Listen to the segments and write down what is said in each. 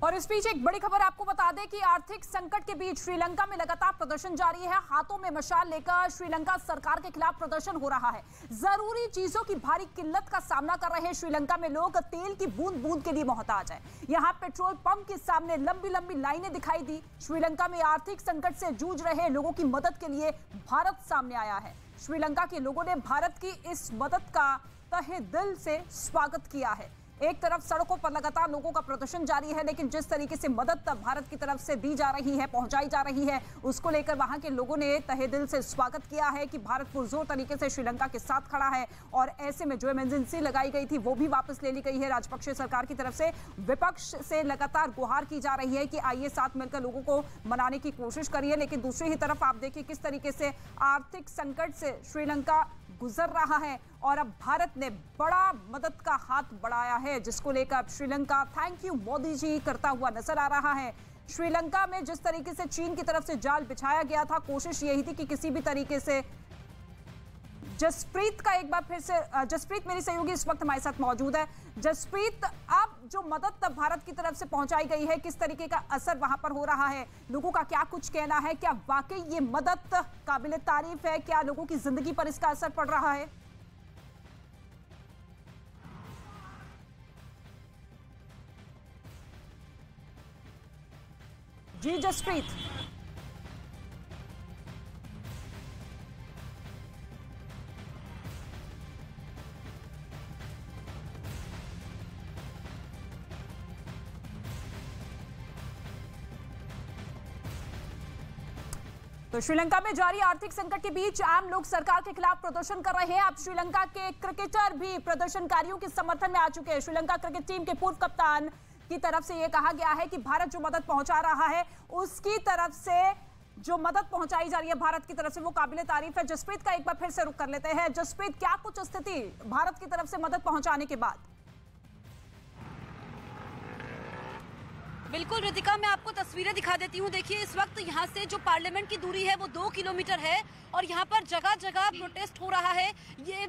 और इस बीच एक बड़ी खबर आपको बता दें कि आर्थिक संकट के बीच श्रीलंका में लगातार प्रदर्शन जारी है। हाथों में मशाल लेकर श्रीलंका सरकार के खिलाफ प्रदर्शन हो रहा है। जरूरी चीजों की भारी किल्लत का सामना कर रहे हैं श्रीलंका में लोग। तेल की बूंद बूंद के लिए मोहताज है। यहाँ पेट्रोल पंप के सामने लंबी लंबी लाइनें दिखाई दी। श्रीलंका में आर्थिक संकट से जूझ रहे लोगों की मदद के लिए भारत सामने आया है। श्रीलंका के लोगों ने भारत की इस मदद का तहे दिल से स्वागत किया है। एक तरफ सड़कों पर लगातार लोगों का प्रदर्शन जारी है, लेकिन जिस तरीके से मदद भारत की तरफ से दी जा रही है, पहुंचाई जा रही है, उसको लेकर वहां के लोगों ने तहे दिल से स्वागत किया है कि भारत पुरजोर तरीके से श्रीलंका के साथ खड़ा है। और ऐसे में जो इमरजेंसी लगाई गई थी वो भी वापस ले ली गई है राजपक्षे सरकार की तरफ से। विपक्ष से लगातार गुहार की जा रही है कि आइए साथ मिलकर लोगों को मनाने की कोशिश करिए, लेकिन दूसरी ही तरफ आप देखिए किस तरीके से आर्थिक संकट से श्रीलंका गुजर रहा है। और अब भारत ने बड़ा मदद का हाथ बढ़ाया है, जिसको लेकर अब श्रीलंका थैंक यू मोदी जी करता हुआ नजर आ रहा है। श्रीलंका में जिस तरीके से चीन की तरफ से जाल बिछाया गया था, कोशिश यही थी कि किसी भी तरीके से जसप्रीत का एक बार फिर से जसप्रीत मेरी सहयोगी इस वक्त हमारे साथ मौजूद है। जसप्रीत, अब जो मदद भारत की तरफ से पहुंचाई गई है, किस तरीके का असर वहां पर हो रहा है, लोगों का क्या कुछ कहना है? क्या वाकई ये मदद काबिले तारीफ है? क्या लोगों की जिंदगी पर इसका असर पड़ रहा है? जी जसप्रीत। तो श्रीलंका में जारी आर्थिक संकट के बीच आम लोग सरकार के खिलाफ प्रदर्शन कर रहे हैं। अब श्रीलंका के क्रिकेटर भी प्रदर्शनकारियों के समर्थन में आ चुके हैं। श्रीलंका क्रिकेट टीम के पूर्व कप्तान की तरफ से यह कहा गया है कि भारत जो मदद पहुंचा रहा है, उसकी तरफ से जो मदद पहुंचाई जा रही है भारत की तरफ से, वो काबिले तारीफ है। जसप्रीत का एक बार फिर से रुख कर लेते हैं। जसप्रीत, क्या कुछ स्थिति भारत की तरफ से मदद पहुंचाने के बाद? बिल्कुल रितिका, मैं आपको तस्वीरें दिखा देती हूँ। देखिए इस वक्त यहाँ से जो पार्लियामेंट की दूरी है वो 2 किलोमीटर है और यहाँ पर जगह जगह प्रोटेस्ट हो रहा है। ये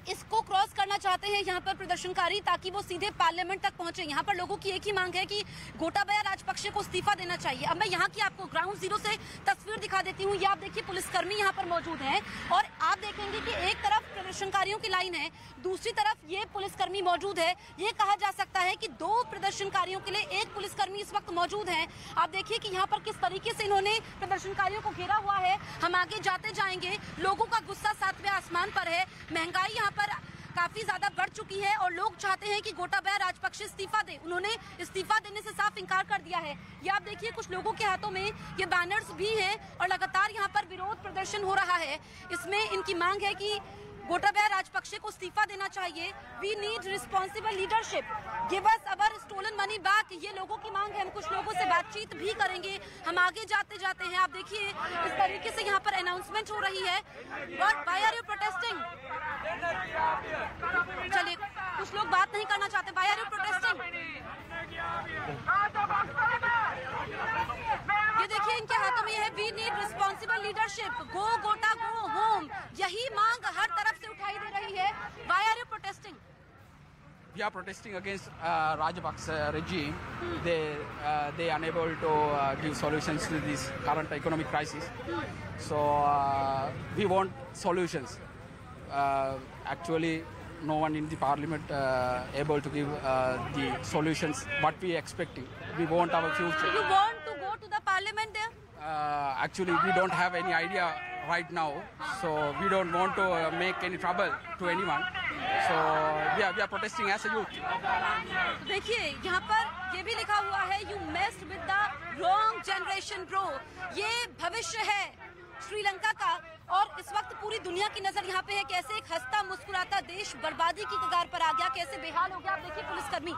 इसको क्रॉस करना चाहते हैं यहाँ पर प्रदर्शनकारी, ताकि वो सीधे पार्लियामेंट तक पहुंचे। यहाँ पर लोगों की एक ही मांग है कि गोटाबाया राजपक्षे को इस्तीफा देना चाहिए। अब मैं यहाँ की आपको ग्राउंड जीरो से तस्वीर दिखा देती हूँ। ये आप देखिए पुलिसकर्मी यहाँ पर मौजूद हैं और आप देखेंगे कि एक तरफ प्रदर्शनकारियों की लाइन है, दूसरी तरफ ये पुलिसकर्मी मौजूद है। ये कहा जा सकता है कि 2 प्रदर्शनकारियों के लिए 1 पुलिसकर्मी इस वक्त मौजूद है। आप देखिए कि यहाँ पर किस तरीके से इन्होंने प्रदर्शनकारियों को घेरा हुआ है। हम आगे जाते जाएंगे। लोगों का गुस्सा 7वें आसमान पर है। महंगाई यहाँ पर काफी ज्यादा बढ़ चुकी है और लोग चाहते हैं कि गोटाबाया राजपक्षे इस्तीफा दे। उन्होंने इस्तीफा देने से साफ इनकार कर दिया है। ये आप देखिए कुछ लोगों के हाथों में ये बैनर्स भी हैं और लगातार यहाँ पर विरोध प्रदर्शन हो रहा है। इसमें इनकी मांग है कि गोटाबाया राजपक्षे को इस्तीफा देना चाहिए। We need responsible leadership, give us our stolen money back. ये लोगों की मांग है। हम कुछ लोगों से बातचीत भी करेंगे। हम आगे जाते जाते हैं। आप देखिए इस तरीके से यहाँ पर अनाउंसमेंट हो रही है। Why are you protesting? चलिए, कुछ लोग बात नहीं करना चाहते। Why are you protesting? ये देखिए इनके हाथों में है we need responsible leadership, go Gota go home. यही मांग हर तरफ से उठाई दे रही है। Why are you protesting? We are protesting against Rajapaksa regime. They unable to give solutions to this current economic crisis. So we want solutions. Actually, no one in the parliament able to give the solutions what we expecting. We want our future. You want to go to the parliament there? Actually, we don't have any idea right now, so we don't want to make any trouble to anyone. So we are protesting as a youth. देखिए यहाँ पर ये भी लिखा हुआ है you messed with the wrong generation bro। ये भविष्य है श्रीलंका का और इस वक्त पूरी दुनिया की नजर यहाँ पे है। कैसे एक हंसता मुस्कुराता देश बर्बादी की कगार पर आ गया, कैसे बेहाल हो गया। आप देखिए पुलिसकर्मी,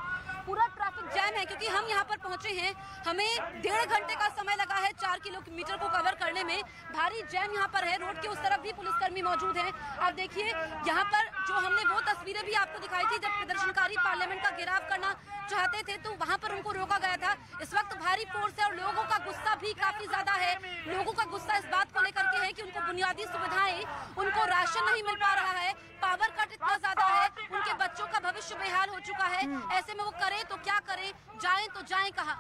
पूरा ट्रैफिक जैम है क्योंकि हम यहाँ पर पहुंचे हैं। हमें 1.5 घंटे का समय लगा है 4 किलोमीटर को कवर करने में। भारी जैम यहाँ पर है। रोड के उस तरफ भी पुलिसकर्मी मौजूद हैं। आप देखिए यहाँ पर जो हमने वो तस्वीरें भी आपको दिखाई थी जब प्रदर्शनकारी पार्लियामेंट का घेराव करना चाहते थे तो वहां पर उनको रोका गया था। इस वक्त भारी फोर्स है और लोगों का गुस्सा भी काफी ज्यादा है। लोगों का गुस्सा इस बात को लेकर के है कि उनको बुनियादी सुविधाएं, उनको राशन नहीं मिल पा रहा है, पावर कट इतना ज्यादा है, उनके बच्चों का भविष्य बेहाल हो चुका है। ऐसे में वो करें तो क्या करें, जाएं तो जाएं कहां।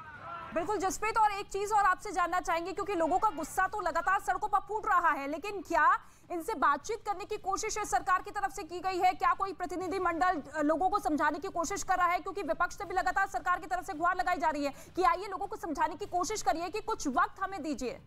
बिल्कुल जसप्रीत, और एक चीज और आपसे जानना चाहेंगे क्योंकि लोगों का गुस्सा तो लगातार सड़कों पर फूट रहा है, लेकिन क्या इनसे बातचीत करने की कोशिश सरकार की तरफ से की गई है? क्या कोई प्रतिनिधि मंडल लोगों को समझाने की कोशिश कर रहा है? क्योंकि विपक्ष से भी लगातार सरकार की तरफ से गुहार लगाई जा रही है कि आइए लोगों को समझाने की कोशिश करिए कि कुछ वक्त हमें दीजिए।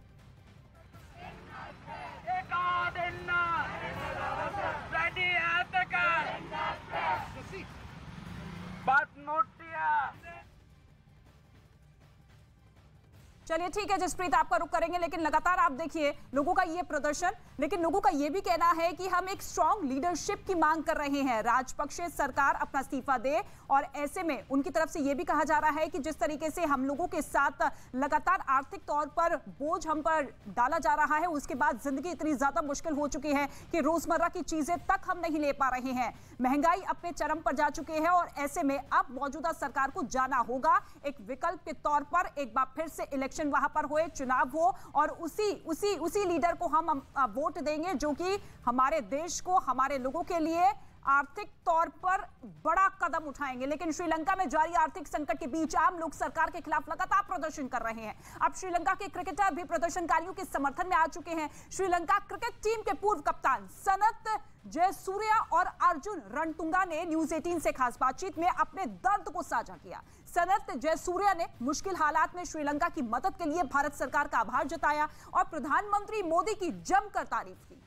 चलिए ठीक है जसप्रीत, आपका रुख करेंगे, लेकिन लगातार आप देखिए लोगों का ये प्रदर्शन, लेकिन लोगों का ये भी कहना है कि हम एक स्ट्रांग लीडरशिप की मांग कर रहे हैं, राजपक्षे सरकार अपना इस्तीफा दे। और ऐसे में उनकी तरफ से ये भी कहा जा रहा है कि जिस तरीके से हम लोगों के साथ लगातार आर्थिक तौर पर बोझ हम पर डाला जा रहा है, उसके बाद जिंदगी इतनी ज्यादा मुश्किल हो चुकी है कि रोजमर्रा की चीजें तक हम नहीं ले पा रहे हैं, महंगाई अपने चरम पर जा चुकी है। और ऐसे में अब मौजूदा सरकार को जाना होगा, एक विकल्प के तौर पर एक बार फिर से इलेक्शन वहां पर होए, चुनाव हो और उसी लीडर को हम वोट देंगे जो कि हमारे देश को, हमारे लोगों के लिए आर्थिक तौर पर बड़ा कदम उठाएंगे। लेकिन श्रीलंका में जारी आर्थिक संकट के बीच आम लोग सरकार के खिलाफ लगातार प्रदर्शन कर रहे हैं। अब श्रीलंका के क्रिकेटर भी प्रदर्शनकारियों के समर्थन में आ चुके हैं। श्रीलंका क्रिकेट टीम के पूर्व कप्तान सनत जयसूर्या और अर्जुन रणतुंगा ने न्यूज 18 से खास बातचीत में अपने दर्द को साझा किया। सनत जयसूर्या ने मुश्किल हालात में श्रीलंका की मदद के लिए भारत सरकार का आभार जताया और प्रधानमंत्री मोदी की जमकर तारीफ की।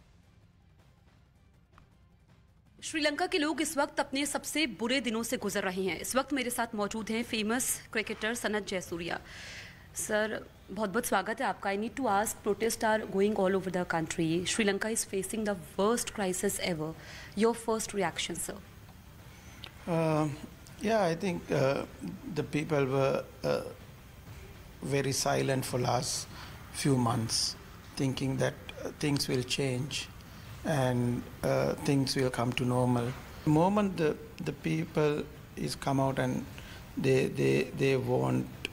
श्रीलंका के लोग इस वक्त अपने सबसे बुरे दिनों से गुजर रहे हैं। इस वक्त मेरे साथ मौजूद हैं famous cricketer Sanath Jayasuriya. Sir, बहुत बहुत स्वागत है आपका। I need to ask, protest are going all over the country, Sri Lanka is facing the worst crisis ever, your first reaction sir? Yeah, I think the people were very silent for last few months, thinking that things will change and things will come to normal. The moment the people is come out and they want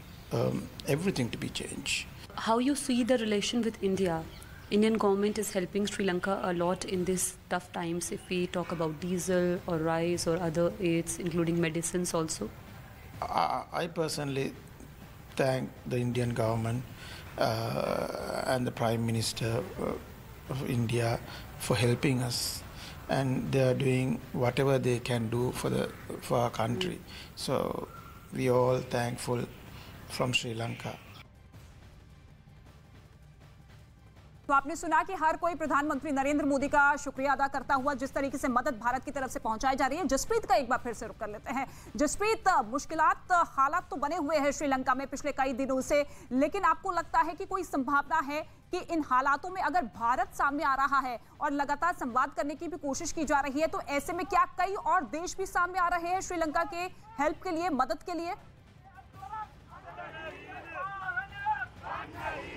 everything to be changed. How you see the relation with India? Indian government is helping Sri Lanka a lot in these tough times, if we talk about diesel or rice or other aids, including medicines also. I personally thank the Indian government and the Prime Minister of India for helping us, and they are doing whatever they can do for our country. So we are all thankful from Sri Lanka. तो आपने सुना कि हर कोई प्रधानमंत्री नरेंद्र मोदी का शुक्रिया अदा करता हुआ जिस तरीके से मदद भारत की तरफ से पहुंचाई जा रही है। जसप्रीत का एक बार फिर से रुख कर लेते हैं। जसप्रीत, मुश्किलात हालात तो बने हुए हैं श्रीलंका में पिछले कई दिनों से, लेकिन आपको लगता है कि कोई संभावना है कि इन हालातों में अगर भारत सामने आ रहा है और लगातार संवाद करने की भी कोशिश की जा रही है, तो ऐसे में क्या कई और देश भी सामने आ रहे हैं श्रीलंका के हेल्प के लिए, मदद के लिए?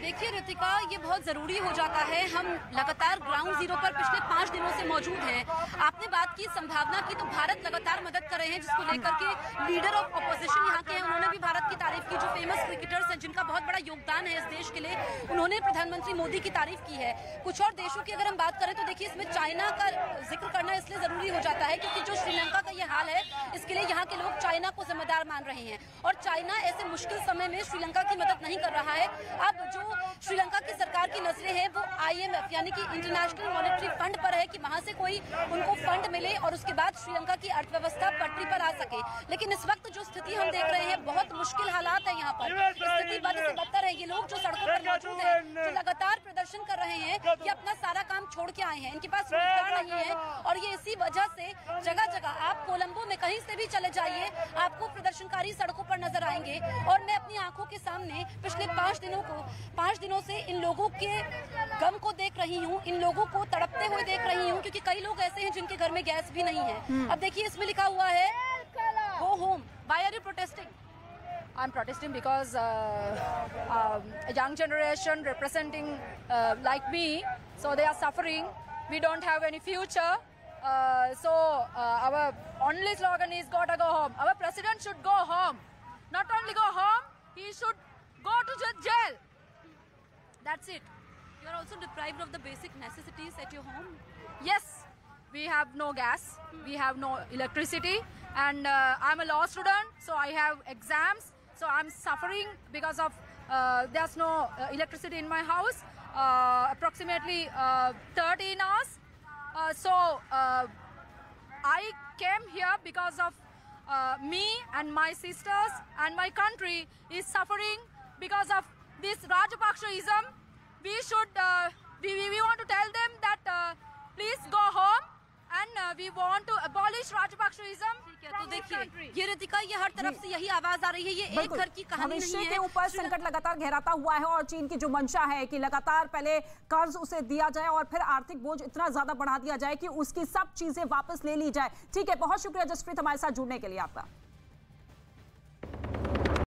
देखिए रितिका, ये बहुत ज़रूरी हो जाता है। हम लगातार ग्राउंड जीरो पर पिछले 5 दिनों से मौजूद हैं। आपने बात की संभावना की, तो भारत लगातार मदद कर रहे हैं, जिसको लेकर के लीडर ऑफ अपोजिशन यहाँ के हैं, उन्होंने भी भारत की तारीफ की। जो फेमस क्रिकेटर्स हैं जिनका बहुत बड़ा योगदान है इस देश के लिए, उन्होंने प्रधानमंत्री मोदी की तारीफ की है। कुछ और देशों की अगर हम बात करें तो देखिए इसमें चाइना का जिक्र करना इसलिए ज़रूरी हो जाता है क्योंकि जो श्रीलंका का ये हाल है, इसके लिए यहाँ के लोग चाइना को जिम्मेदार मान रहे हैं और चाइना ऐसे मुश्किल समय में श्रीलंका की मदद नहीं कर रहा है। अब जो श्रीलंका की सरकार की नजरें हैं वो IMF यानी कि इंटरनेशनल मॉनेटरी फंड पर है कि वहां से कोई उनको फंड मिले और उसके बाद श्रीलंका की अर्थव्यवस्था पटरी पर आ सके। लेकिन इस वक्त जो स्थिति हम देख रहे हैं, बहुत मुश्किल हालात है यहाँ पर, स्थिति बद से बदतर है। ये लोग जो सड़कों पर मौजूद हैं, जो लगातार प्रदर्शन कर रहे हैं, ये अपना सारा काम छोड़ के आए हैं, इनके पास रोजगार नहीं है और ये इसी वजह से जगह जगह, आप कोलंबो में कहीं से भी चले जाइए, आपको प्रदर्शनकारी सड़कों पर नजर आएंगे। और मैं अपनी आंखों के सामने पिछले 5 दिनों से इन लोगों के गम को देख रही हूँ, इन लोगों को तड़पते हुए देख रही हूँ, क्योंकि कई लोग ऐसे हैं जिनके घर में गैस भी नहीं है। अब देखिए इसमें लिखा हुआ है go home. Why are you protesting? I'm protesting because a young generation representing like me, so they are suffering. We don't have any future. Our only slogan is gotta go home. Our president should go home. Not only go home, he should go to jail. That's it. You are also deprived of the basic necessities at your home. Yes, we have no gas, we have no electricity, and I'm a law student, so I have exams, so I'm suffering because of there's no electricity in my house, approximately 13 hours. I came here because of me and my sisters, and my country is suffering because of this Rajapaksaism. We should, we want to tell them that please go home, and we want to abolish Rajapaksaism. तो देखिए ये रितिका, ये हर तरफ से यही आवाज आ रही है, ये एक घर की कहानी नहीं भविष्य है। के ऊपर संकट लगातार गहराता हुआ है और चीन की जो मंशा है कि लगातार पहले कर्ज उसे दिया जाए और फिर आर्थिक बोझ इतना ज्यादा बढ़ा दिया जाए कि उसकी सब चीजें वापस ले ली जाए। ठीक है, बहुत शुक्रिया जसप्रीत हमारे साथ जुड़ने के लिए आपका।